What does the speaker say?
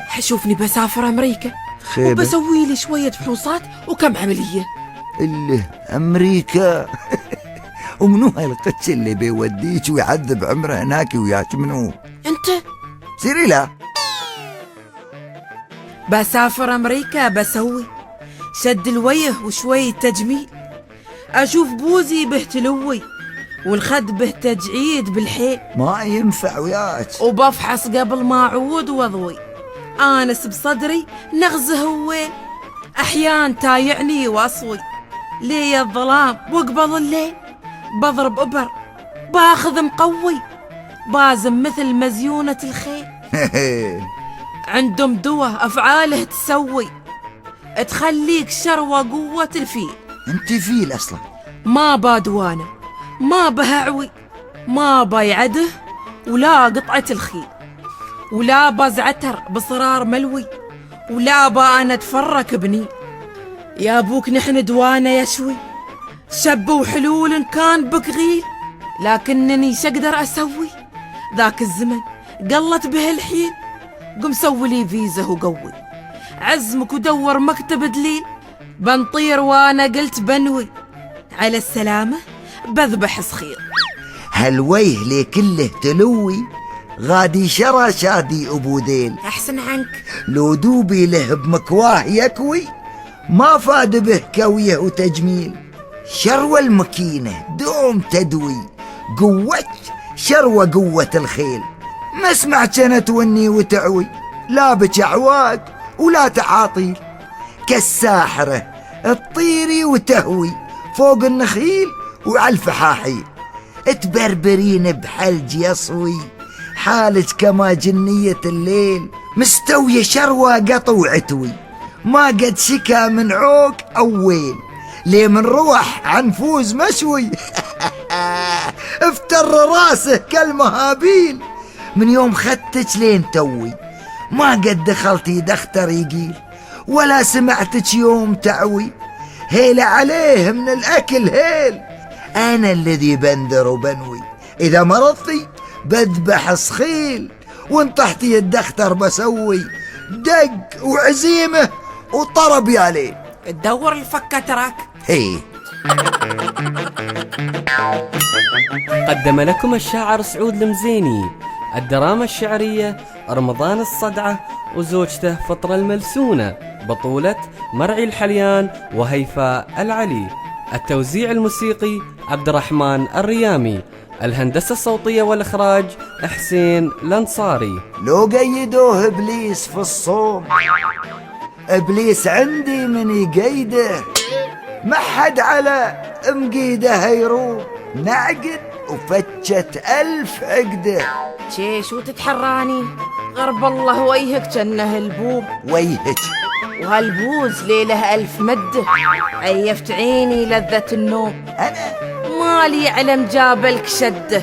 حشوفني بسافر أمريكا وبسوي لي شوية فحوصات وكم عملية. اللي أمريكا ومنو هاي القتش اللي بيوديك ويعذب عمره هناك وياك منو؟ أنت سيري لا. بسافر أمريكا بسوي شد الوجه وشوية تجميل، أشوف بوزي بهتلوي والخد بهتجعيد بالحيل، ما ينفع وياك. وبفحص قبل ما أعود وأضوي، آنس بصدري نغزه وين، أحيان تايعني وأصوي، لي الظلام وقبل الليل بضرب إبر باخذ مقوي، بازم مثل مزيونة الخيل. عندهم دوا أفعاله تسوي تخليك شروى قوة الفيل. انت فيل أصلا. ما بادوانا ما بهعوي، ما بيعده ولا قطعة الخيل، ولا بزعتر بصرار ملوي، ولا با أنا أتفرك بني. يا أبوك نحن دوانا يشوي شب وحلول كان بقغيل، لكنني شقدر أسوي ذاك الزمن قلت به الحيل. قم سوي لي فيزا وقوي عزمك ودور مكتب دليل، بنطير وانا قلت بنوي على السلامة بذبح صخير. هالويه لي كله تلوي غادي شرى شادي أبو ديل. أحسن عنك. لو دوبي له بمكواه يكوي ما فاد به كويه وتجميل. شروى المكينة دوم تدوي قوة شروى قوة الخيل. ما سمعت أنا توني وتعوي لا بشعواق ولا تعاطيل. كالساحرة تطيري وتهوي فوق النخيل وعلى الفحاحيل. تبربرين بحلج يصوي حالك كما جنية الليل. مستوية شروى قطو وعتوي ما قد شكا من عوق أو ويل. ليه من روح عنفوز مشوي افتر راسه كالمهابيل. من يوم خدتك لين توي ما قد دخلتي دختر يقيل، ولا سمعتك يوم تعوي. هيل عليه من الأكل هيل. أنا الذي بندر وبنوي إذا مرضتي بذبح صخيل، وان طحتي الدختر بسوي دق وعزيمة وطرب يا ليل. تدور الفكة تراك. هي قدم لكم الشاعر سعود المزيني الدراما الشعرية رمضان الصدعة وزوجته فطرة الملسونة، بطولة مرعي الحليان وهيفاء العلي. التوزيع الموسيقي عبد الرحمن الريامي. الهندسة الصوتية والإخراج حسين الأنصاري. لو قيدوه إبليس في الصوم إبليس عندي من يقيده. ما حد على مقيده هيروم نعقد وفتشت 1000 عقده. شيش وتتحراني غرب الله ويهك جنه البوب ويهك وهالبوز ليله 1000 مده. عيفت عيني لذة النوم أنا مالي علم جابلك شده.